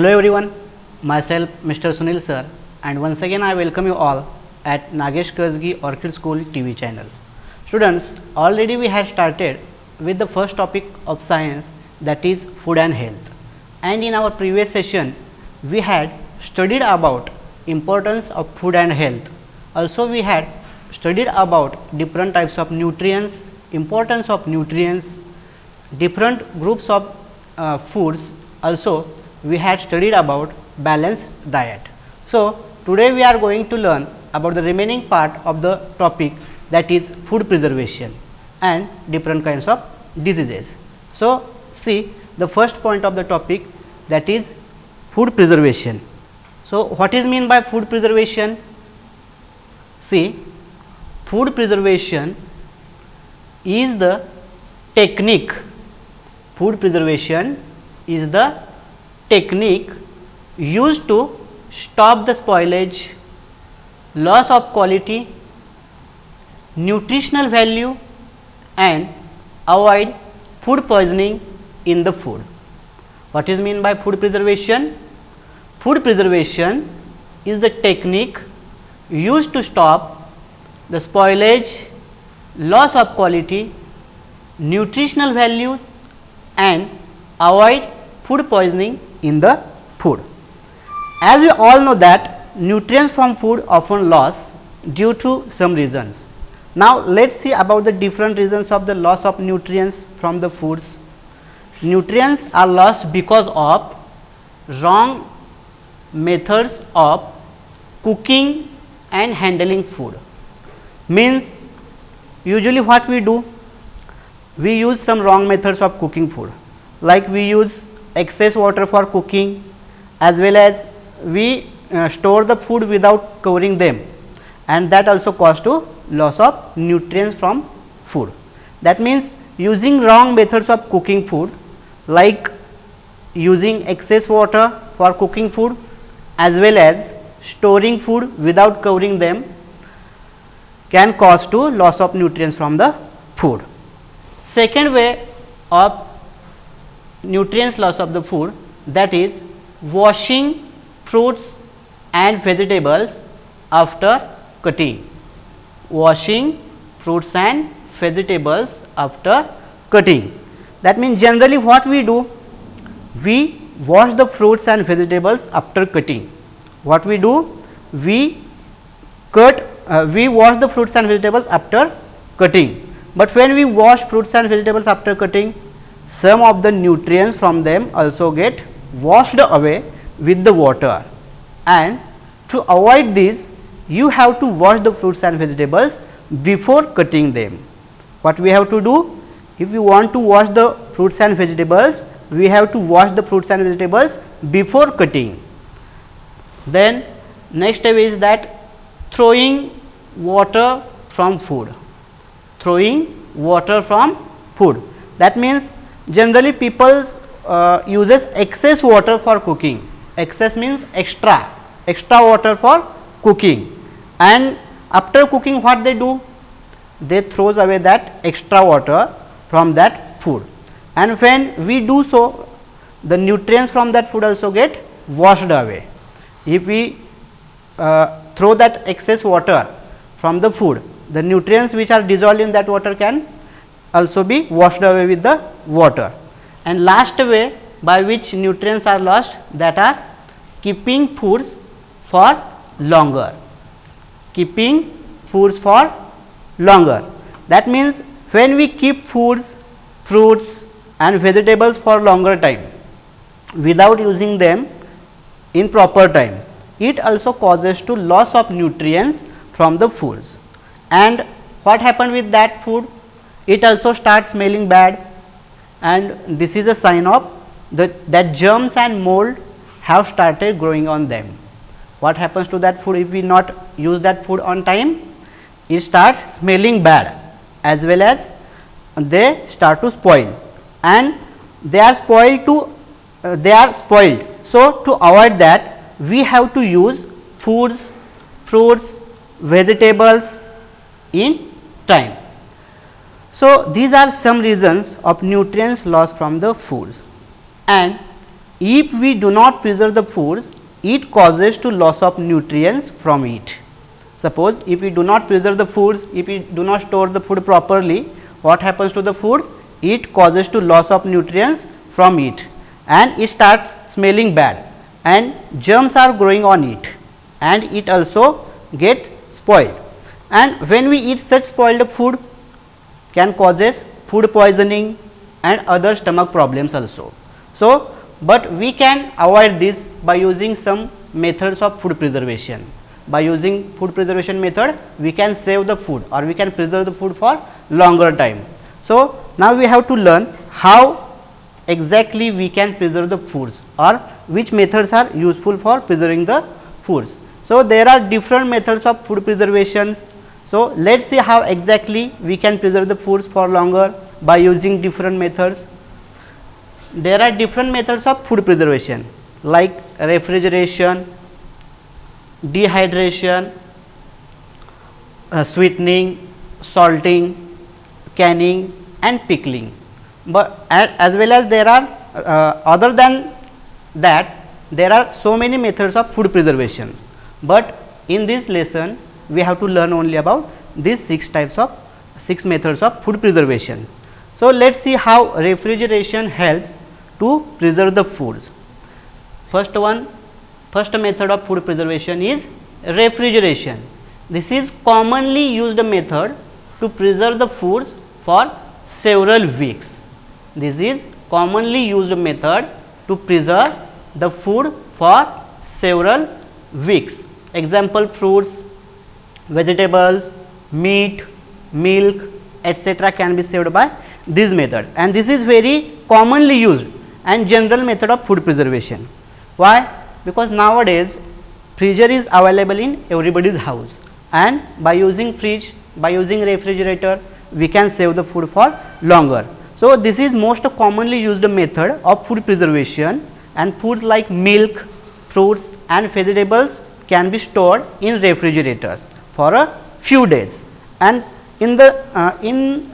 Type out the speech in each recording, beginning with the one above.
Hello everyone, myself Mr. Sunil sir, and once again I welcome you all at Nagesh Kurzgi Orchid School TV channel. Students, already we have started with the first topic of science, that is food and health, and in our previous session we had studied about importance of food and health. Also we had studied about different types of nutrients, importance of nutrients, different groups of foods. Also we had studied about balanced diet. So today we are going to learn about the remaining part of the topic, that is food preservation and different kinds of diseases. So see the first point of the topic, that is food preservation. So what is mean by food preservation? See, food preservation is the technique, food preservation is the technique used to stop the spoilage, loss of quality, nutritional value and avoid food poisoning in the food. What is mean by food preservation? Food preservation is the technique used to stop the spoilage, loss of quality, nutritional value and avoid food poisoning in the food. As we all know that nutrients from food often lost due to some reasons. Now let us see about the different reasons of the loss of nutrients from the foods. Nutrients are lost because of wrong methods of cooking and handling food. Means usually what we do, we use some wrong methods of cooking food, like we use excess water for cooking, as well as we store the food without covering them, and that also cause to loss of nutrients from food. That means using wrong methods of cooking food, like using excess water for cooking food as well as storing food without covering them, can cause to loss of nutrients from the food. Second way of nutrients loss of the food, that is washing fruits and vegetables after cutting. Washing fruits and vegetables after cutting. That means generally what we do, we wash the fruits and vegetables after cutting. What we do, we wash the fruits and vegetables after cutting. But when we wash fruits and vegetables after cutting, some of the nutrients from them also get washed away with the water, and to avoid this you have to wash the fruits and vegetables before cutting them. What we have to do, if you want to wash the fruits and vegetables, we have to wash the fruits and vegetables before cutting. Then next step is that throwing water from food. Throwing water from food. That means generally people uses excess water for cooking. Excess means extra water for cooking, and after cooking what they do, they throws away that extra water from that food, and when we do so, the nutrients from that food also get washed away. If we throw that excess water from the food, the nutrients which are dissolved in that water can also be washed away with the water. And last way by which nutrients are lost, that are keeping foods for longer. Keeping foods for longer. That means when we keep foods, fruits and vegetables for longer time without using them in proper time, it also causes to loss of nutrients from the foods. And what happened with that food? It also starts smelling bad, and this is a sign of that germs and mold have started growing on them. What happens to that food if we not use that food on time? It starts smelling bad, as well as they start to spoil, and they are spoiled. So to avoid that, we have to use foods, fruits, vegetables in time. So these are some reasons of nutrients lost from the foods. And if we do not preserve the foods, it causes to loss of nutrients from it. Suppose if we do not preserve the foods, if we do not store the food properly, what happens to the food? It causes to loss of nutrients from it, and it starts smelling bad, and germs are growing on it, and it also get spoiled. And when we eat such spoiled food, can causes food poisoning and other stomach problems also. So, but we can avoid this by using some methods of food preservation. By using food preservation method, we can save the food, or we can preserve the food for longer time. So, now we have to learn how exactly we can preserve the foods, or which methods are useful for preserving the foods. So, there are different methods of food preservations. So, let us see how exactly we can preserve the foods for longer by using different methods. There are different methods of food preservation like refrigeration, dehydration, sweetening, salting, canning and pickling. But as well as there are other than that, there are so many methods of food preservations, but in this lesson we have to learn only about these 6 methods of food preservation. So, let us see how refrigeration helps to preserve the foods. First method of food preservation is refrigeration. This is commonly used method to preserve the foods for several weeks. This is commonly used method to preserve the food for several weeks. Example: fruits, vegetables, meat, milk, etc. can be saved by this method, and this is very commonly used and general method of food preservation. Why? Because nowadays freezer is available in everybody's house, and by using fridge, by using refrigerator, we can save the food for longer. So, this is most commonly used method of food preservation, and foods like milk, fruits and vegetables can be stored in refrigerators for a few days. And in the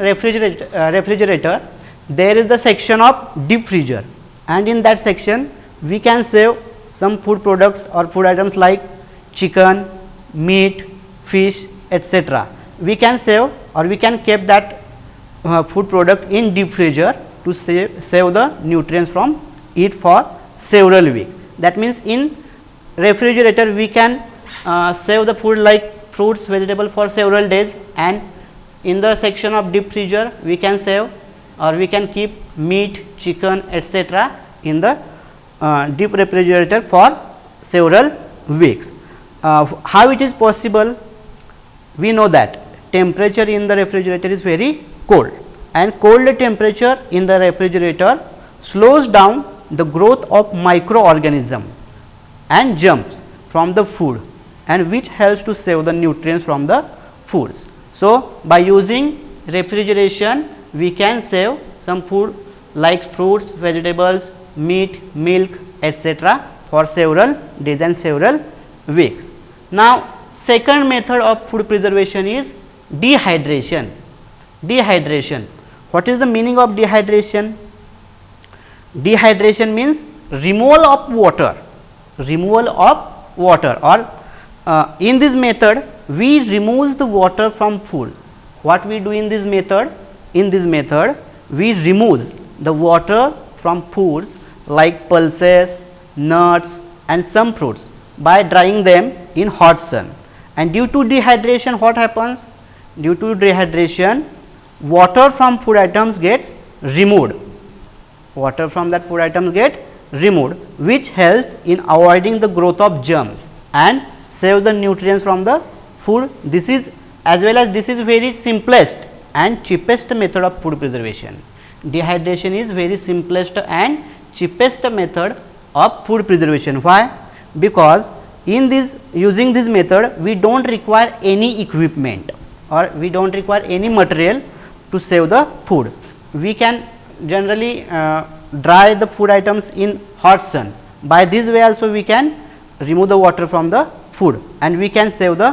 refrigerator there is the section of deep freezer, and in that section we can save some food products or food items like chicken, meat, fish, etc. We can save, or we can keep that food product in deep freezer to save the nutrients from it for several weeks. That means, in refrigerator we can save the food like fruits, vegetable for several days, and in the section of deep freezer we can save, or we can keep meat, chicken, etc. in the deep refrigerator for several weeks. How it is possible? We know that temperature in the refrigerator is very cold, and cold temperature in the refrigerator slows down the growth of microorganism and germs from the food, and which helps to save the nutrients from the foods. So, by using refrigeration we can save some food like fruits, vegetables, meat, milk, etc. for several days and several weeks. Now, second method of food preservation is dehydration. Dehydration. What is the meaning of dehydration? Dehydration means removal of water. Removal of water, or in this method we remove the water from food. What we do in this method? In this method we remove the water from foods like pulses, nuts and some fruits by drying them in hot sun. And due to dehydration, what happens? Due to dehydration, water from food items gets removed. Water from that food items get removed, which helps in avoiding the growth of germs and save the nutrients from the food. This is, as well as this is very simplest and cheapest method of food preservation. Dehydration is very simplest and cheapest method of food preservation. Why? Because in this, using this method we do not require any equipment, or we do not require any material to save the food. We can generally dry the food items in hot sun. By this way also we can remove the water from the food, and we can save the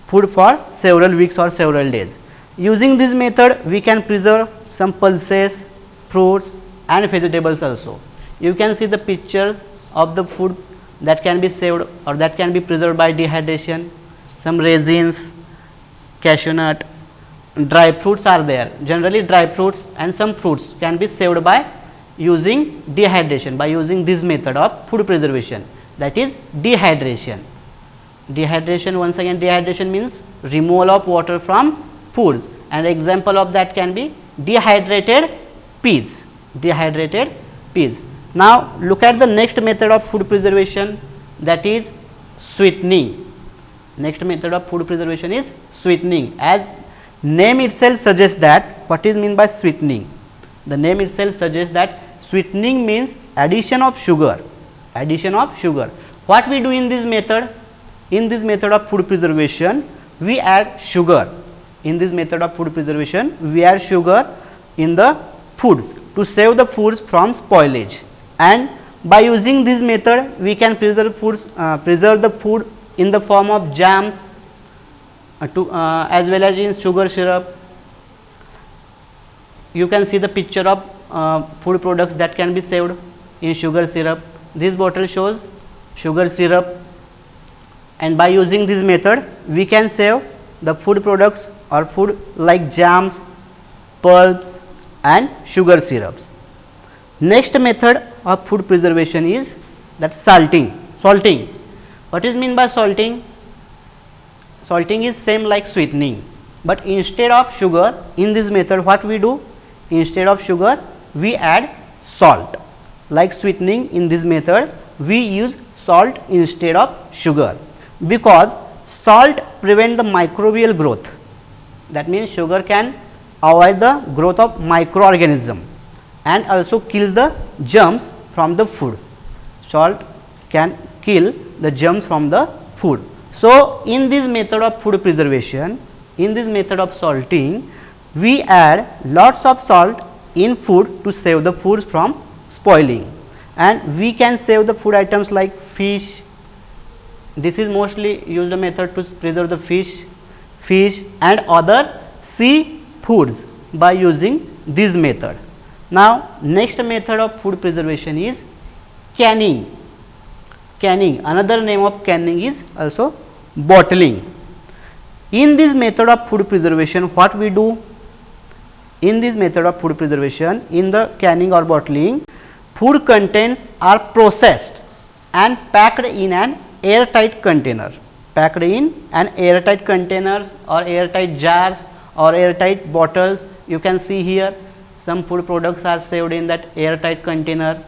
food for several weeks or several days. Using this method we can preserve some pulses, fruits and vegetables also. You can see the picture of the food that can be saved or that can be preserved by dehydration. Some resins, cashew nut, dry fruits are there. Generally dry fruits and some fruits can be saved by using dehydration, by using this method of food preservation, that is dehydration. Dehydration, once again dehydration means removal of water from foods, and example of that can be dehydrated peas. Dehydrated peas. Now look at the next method of food preservation, that is sweetening. Next method of food preservation is sweetening. As name itself suggests that, what is meant by sweetening? The name itself suggests that sweetening means addition of sugar. Addition of sugar. What we do in this method? In this method of food preservation, we add sugar. In this method of food preservation, we add sugar in the foods to save the foods from spoilage. And by using this method, we can preserve the food in the form of jams, as well as in sugar syrup. You can see the picture of food products that can be saved in sugar syrup. This bottle shows sugar syrup, and by using this method we can save the food products or food like jams, pulps and sugar syrups. Next method of food preservation is that salting. Salting. What is meant by salting? Salting is same like sweetening, but instead of sugar, in this method what we do? Instead of sugar we add salt. Like sweetening, in this method we use salt instead of sugar, because salt prevent the microbial growth. That means sugar can avoid the growth of microorganism and also kills the germs from the food. Salt can kill the germs from the food. So in this method of food preservation, in this method of salting, we add lots of salt in food to save the foods from spoiling, and we can save the food items like fish. This is mostly used method to preserve the fish and other sea foods by using this method. Now next method of food preservation is canning. Canning, another name of canning is also bottling. In this method of food preservation, what we do? In this method of food preservation, in the canning or bottling, food contents are processed and packed in an airtight container. Packed in an airtight containers or airtight jars or airtight bottles. You can see here some food products are saved in that airtight container,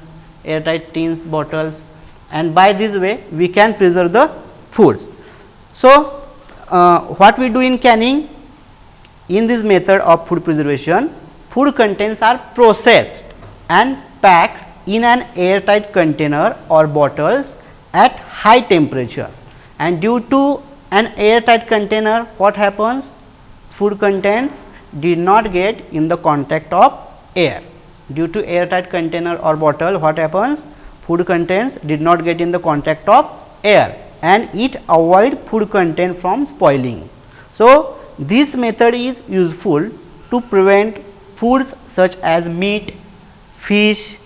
airtight tins, bottles, and by this way we can preserve the foods. So what we do in canning? In this method of food preservation, food contents are processed and packed in an airtight container or bottles at high temperature, and due to an airtight container, what happens? Food contents did not get in the contact of air. Due to airtight container or bottle, what happens? Food contents did not get in the contact of air, and it avoid food content from spoiling. So this method is useful to prevent foods such as meat, fish,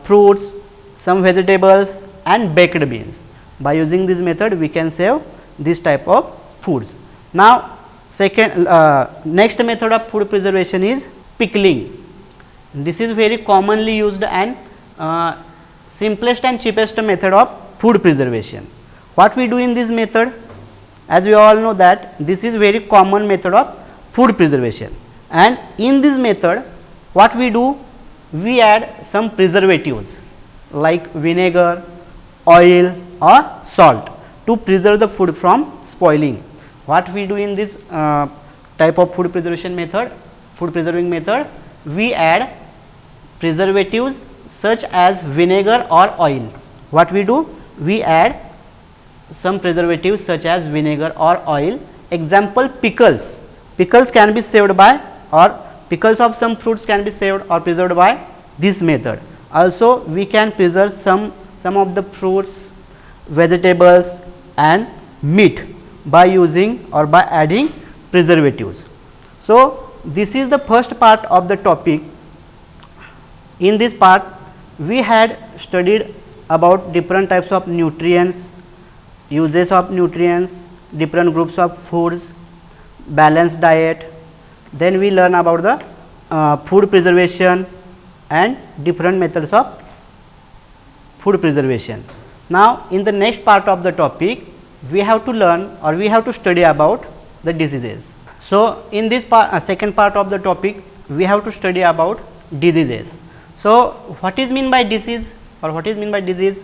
fruits, some vegetables and baked beans. By using this method we can save this type of foods. Now next method of food preservation is pickling. This is very commonly used and simplest and cheapest method of food preservation. What we do in this method? As we all know that this is very common method of food preservation, and in this method what we do? We add some preservatives like vinegar, oil or salt to preserve the food from spoiling. What we do in this type of food preservation method, food preserving method? We add preservatives such as vinegar or oil. What we do? We add some preservatives such as vinegar or oil. Example, pickles. Pickles can be saved by, or pickles of some fruits can be saved or preserved by this method. Also we can preserve some of the fruits, vegetables and meat by using or by adding preservatives. So this is the first part of the topic. In this part we had studied about different types of nutrients, uses of nutrients, different groups of foods, balanced diet. Then we learn about the food preservation and different methods of food preservation. Now, in the next part of the topic, we have to learn or we have to study about the diseases. So, in this second part of the topic, we have to study about diseases. So, what is mean by disease or what is mean by disease?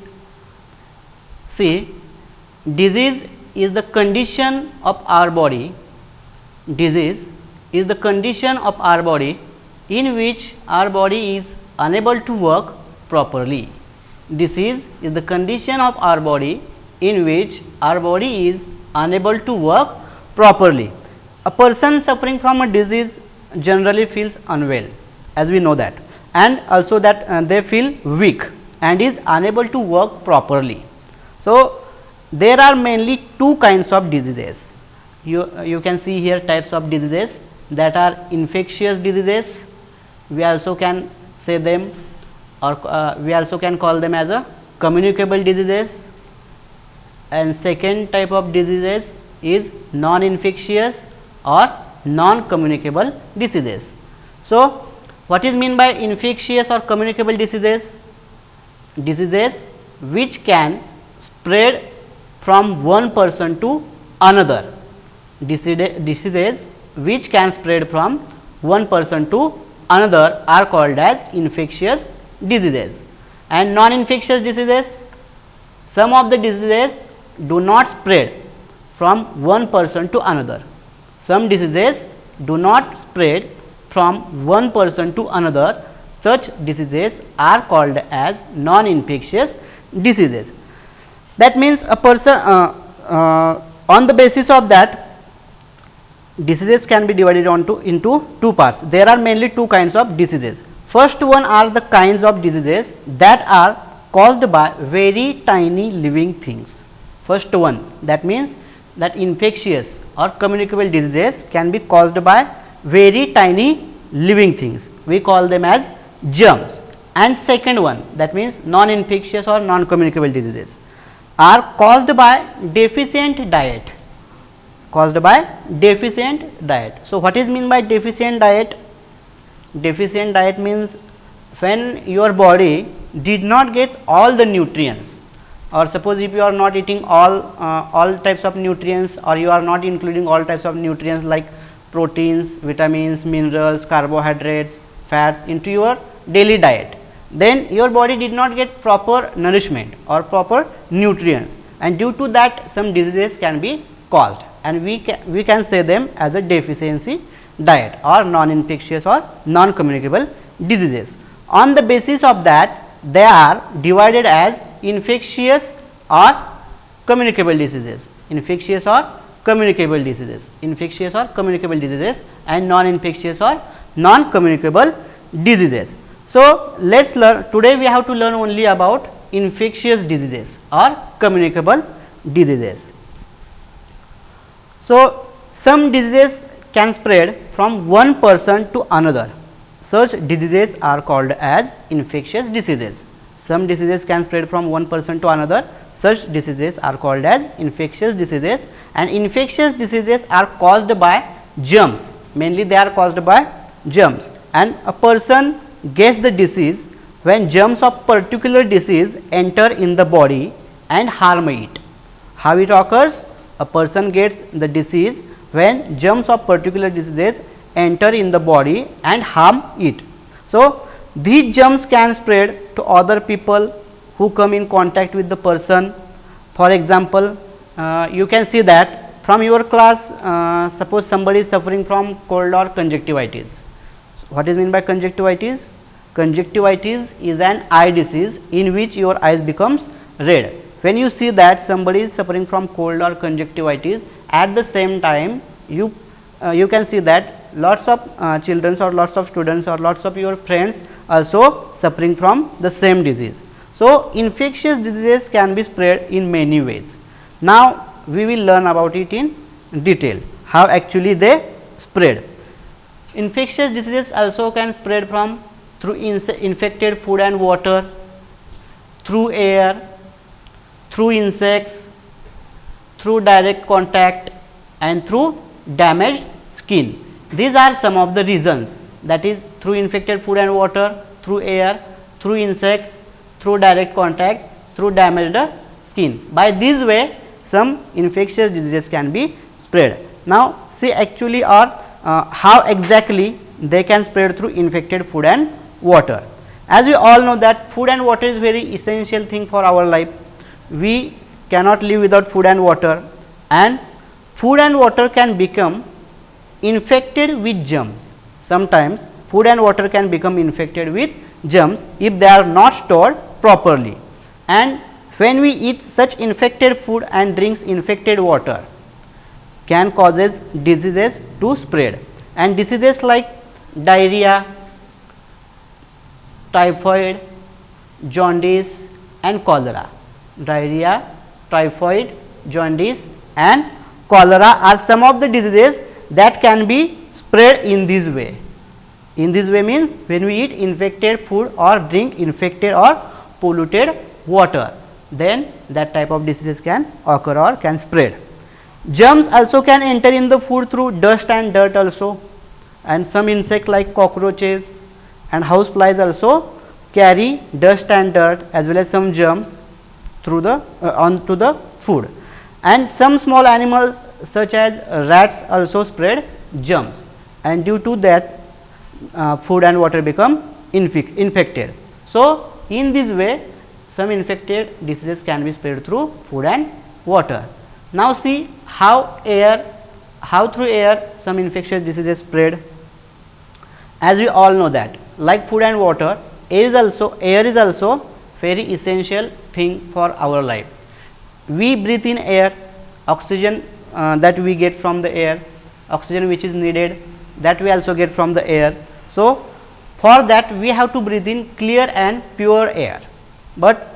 See, disease is the condition of our body, disease is the condition of our body in which our body is unable to work properly. Disease is the condition of our body in which our body is unable to work properly. A person suffering from a disease generally feels unwell, as we know that, and also that they feel weak and is unable to work properly. So, there are mainly two kinds of diseases. You can see here types of diseases that are infectious diseases. We also can say them or we also can call them as a communicable diseases, and second type of diseases is non-infectious or non-communicable diseases. So, what is mean by infectious or communicable diseases? Diseases which can spread from one person to another. Diseases which can spread from one person to another are called as infectious diseases. And non-infectious diseases, some of the diseases do not spread from one person to another. Some diseases do not spread from one person to another. Such diseases are called as non-infectious diseases. That means a person on the basis of that, diseases can be divided into two parts. There are mainly two kinds of diseases. First one are the kinds of diseases that are caused by very tiny living things. First one, that means that infectious or communicable diseases can be caused by very tiny living things. We call them as germs. And second one, that means non-infectious or non-communicable diseases are caused by deficient diet. Caused by deficient diet. So, what is mean by deficient diet? Deficient diet means when your body did not get all the nutrients, or suppose if you are not eating all types of nutrients, or you are not including all types of nutrients like proteins, vitamins, minerals, carbohydrates, fats into your daily diet, then your body did not get proper nourishment or proper nutrients, and due to that some diseases can be caused, and we can say them as a deficiency diet or non-infectious or non-communicable diseases. On the basis of that, they are divided as infectious or communicable diseases, infectious or communicable diseases, infectious or communicable diseases, and non-infectious or non-communicable diseases. So, let us learn today. We have to learn only about infectious diseases or communicable diseases. So, some diseases can spread from one person to another. Such diseases are called as infectious diseases. Some diseases can spread from one person to another. Such diseases are called as infectious diseases, and infectious diseases are caused by germs. Mainly they are caused by germs, and a person gets the disease when germs of particular disease enter in the body and harm it. How it occurs? A person gets the disease when germs of particular diseases enter in the body and harm it. So, these germs can spread to other people who come in contact with the person. For example, you can see that from your class, suppose somebody is suffering from cold or conjunctivitis. What is meant by conjunctivitis? Conjunctivitis is an eye disease in which your eyes becomes red. When you see that somebody is suffering from cold or conjunctivitis, at the same time you can see that lots of children or lots of students or lots of your friends also suffering from the same disease. So, infectious diseases can be spread in many ways. Now, we will learn about it in detail, how actually they spread. Infectious diseases also can spread from through infected food and water. through air, through insects, through direct contact and through damaged skin. These are some of the reasons, that is through infected food and water, through air, through insects, through direct contact, through damaged skin. By this way some infectious diseases can be spread. Now, see actually or how exactly they can spread through infected food and water. As we all know that food and water is very essential thing for our life. We cannot live without food and water, and food and water can become infected with germs. Sometimes food and water can become infected with germs if they are not stored properly, and when we eat such infected food and drinks infected water can causes diseases to spread, and diseases like diarrhea, typhoid, jaundice and cholera. Diarrhea, typhoid, jaundice and cholera are some of the diseases that can be spread in this way. In this way means when we eat infected food or drink infected or polluted water, then that type of diseases can occur or can spread. Germs also can enter in the food through dust and dirt also, and some insect like cockroaches and house flies also carry dust and dirt as well as some germs through the onto the food, and some small animals such as rats also spread germs, and due to that food and water become infected. So, in this way some infected diseases can be spread through food and water. Now, see how through air some infectious diseases spread. As we all know that like food and water, air is also very essential thing for our life. We breathe in air, oxygen that we get from the air, oxygen which is needed, that we also get from the air. So, for that we have to breathe in clear and pure air, but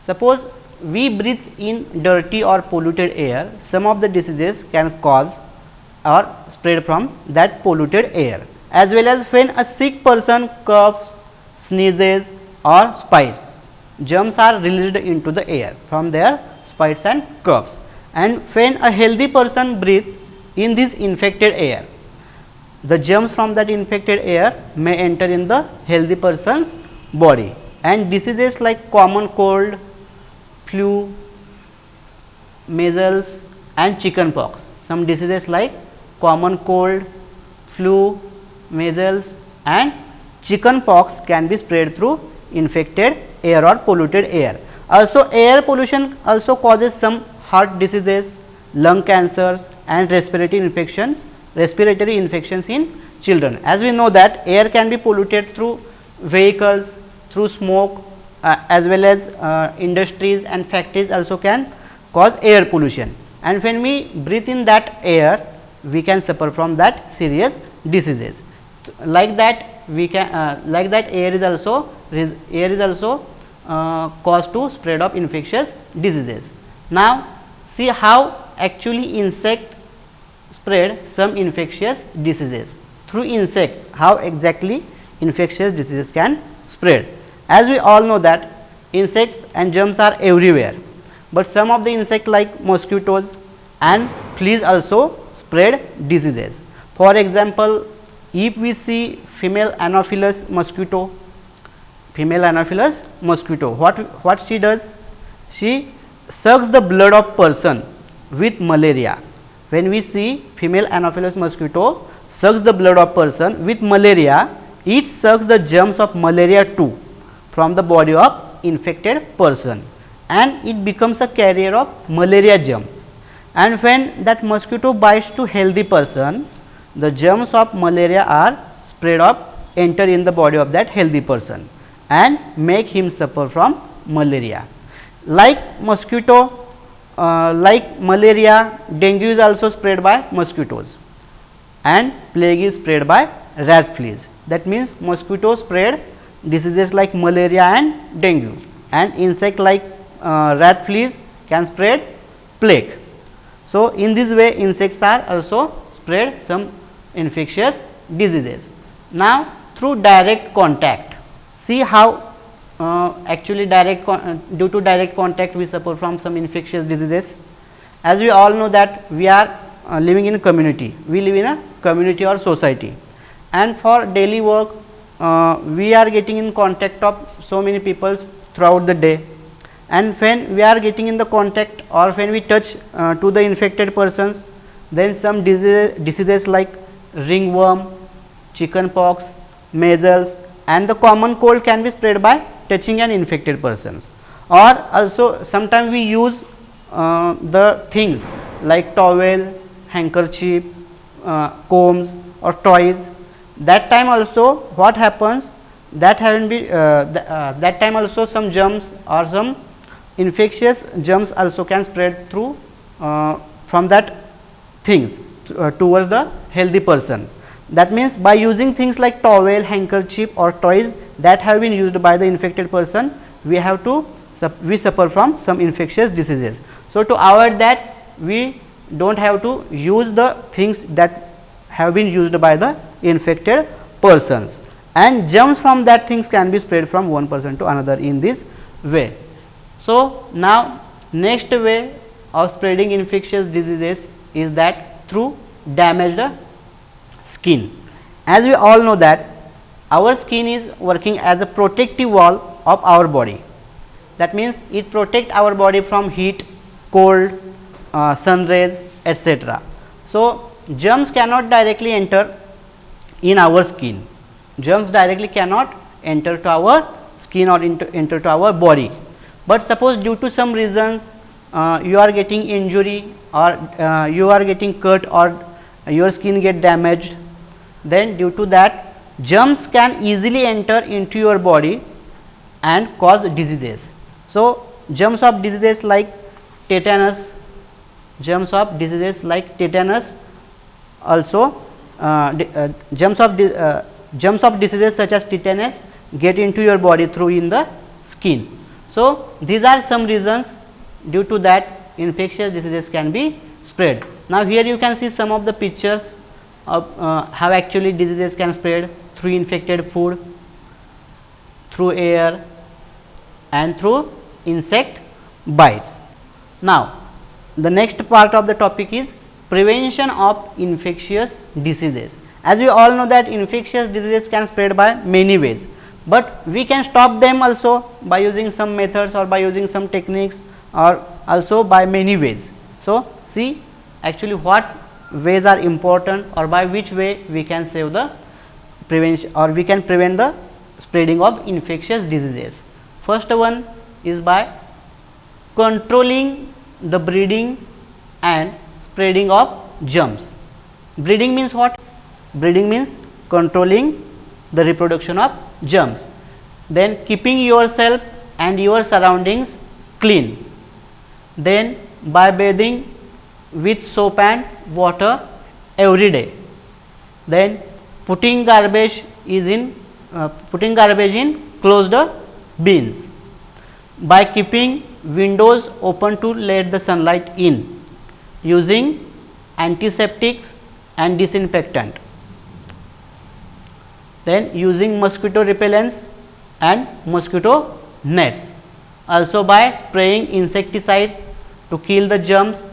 suppose we breathe in dirty or polluted air, some of the diseases can cause or spread from that polluted air. As well as when a sick person coughs, sneezes or spits, germs are released into the air from their spits and coughs, and when a healthy person breathes in this infected air, the germs from that infected air may enter in the healthy person's body, and diseases like common cold, flu, measles and chicken pox. Some diseases like common cold, flu, measles and chicken pox can be spread through infected air or polluted air. Also, air pollution also causes some heart diseases, lung cancers and respiratory infections in children. As we know that air can be polluted through vehicles, through smoke, as well as industries and factories also can cause air pollution, and when we breathe in that air we can suffer from that serious diseases. Like that we can air is also cause to spread of infectious diseases. Now, see how actually insect spread some infectious diseases. Through insects, how exactly infectious diseases can spread. As we all know that insects and germs are everywhere, but some of the insects like mosquitoes and fleas also spread diseases. For example, if we see female Anopheles mosquito, what she does? She sucks the blood of person with malaria. When we see female Anopheles mosquito sucks the blood of person with malaria, it sucks the germs of malaria too from the body of infected person, and it becomes a carrier of malaria germs. And when that mosquito bites to healthy person, the germs of malaria are spread up, enter in the body of that healthy person and make him suffer from malaria. Like mosquito, like malaria, dengue is also spread by mosquitoes and plague is spread by rat fleas. That means, mosquitoes spread diseases like malaria and dengue, and insect like rat fleas can spread plague. So, in this way insects are also spread some infectious diseases. Now, through direct contact, see how actually due to direct contact we suffer from some infectious diseases. As we all know that we are living in a community, we live in a community or society, and for daily work we are getting in contact of so many people throughout the day, and when we are getting in the contact or when we touch to the infected persons, then some diseases like ringworm, chicken pox, measles and the common cold can be spread by touching an infected persons. Or also sometimes we use the things like towel, handkerchief, combs or toys. That time also what happens, that that time also some germs or some infectious germs also can spread through from that things towards the healthy persons. That means, by using things like towel, handkerchief or toys that have been used by the infected person, we have to we suffer from some infectious diseases. So, to avoid that, we do not have to use the things that have been used by the infected persons, and germs from that things can be spread from one person to another in this way. So, now next way of spreading infectious diseases is that through damaged skin. As we all know that our skin is working as a protective wall of our body. That means, it protects our body from heat, cold, sun rays, etc. So, germs cannot directly enter in our skin. Germs directly cannot enter to our skin or enter to our body. But suppose due to some reasons you are getting injury or you are getting cut or your skin get damaged, then due to that germs can easily enter into your body and cause diseases. So, germs of diseases like tetanus, also germs of diseases such as tetanus get into your body through in the skin. So, these are some reasons due to that infectious diseases can be spread. Now, here you can see some of the pictures of how actually diseases can spread through infected food, through air and through insect bites. Now, the next part of the topic is prevention of infectious diseases. As we all know that infectious diseases can spread by many ways, but we can stop them also by using some methods or by using some techniques or also by many ways. So, see actually what ways are important or by which way we can save the prevention or we can prevent the spreading of infectious diseases. First one is by controlling the breeding and spreading of germs. Breeding means what? Breeding means controlling the reproduction of germs, then keeping yourself and your surroundings clean, then by bathing with soap and water every day, then putting garbage in closed bins, by keeping windows open to let the sunlight in, using antiseptics and disinfectant, then using mosquito repellents and mosquito nets, also by spraying insecticides to kill the germs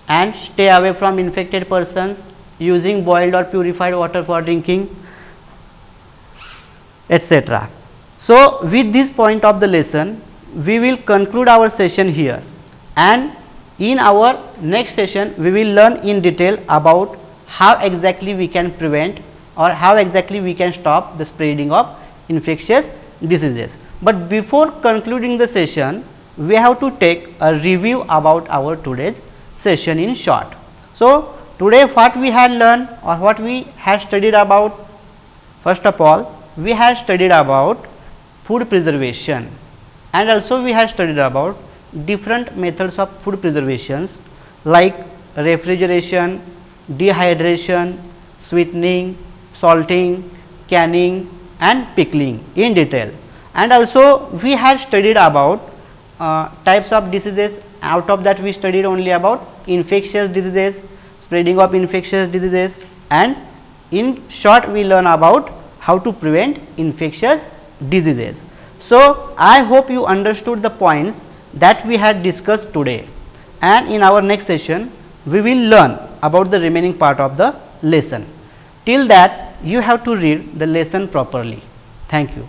and stay away from infected persons, using boiled or purified water for drinking, etc. So, with this point of the lesson, we will conclude our session here, and in our next session we will learn in detail about how exactly we can prevent or how exactly we can stop the spreading of infectious diseases. But before concluding the session, we have to take a review about our today's session in short. So, today what we had learned or what we had studied about, first of all we had studied about food preservation, and also we had studied about different methods of food preservations like refrigeration, dehydration, sweetening, salting, canning and pickling in detail. And also we had studied about types of diseases. Out of that we studied only about infectious diseases, spreading of infectious diseases, and in short we learn about how to prevent infectious diseases. So, I hope you understood the points that we had discussed today, and in our next session we will learn about the remaining part of the lesson. Till that, you have to read the lesson properly. Thank you.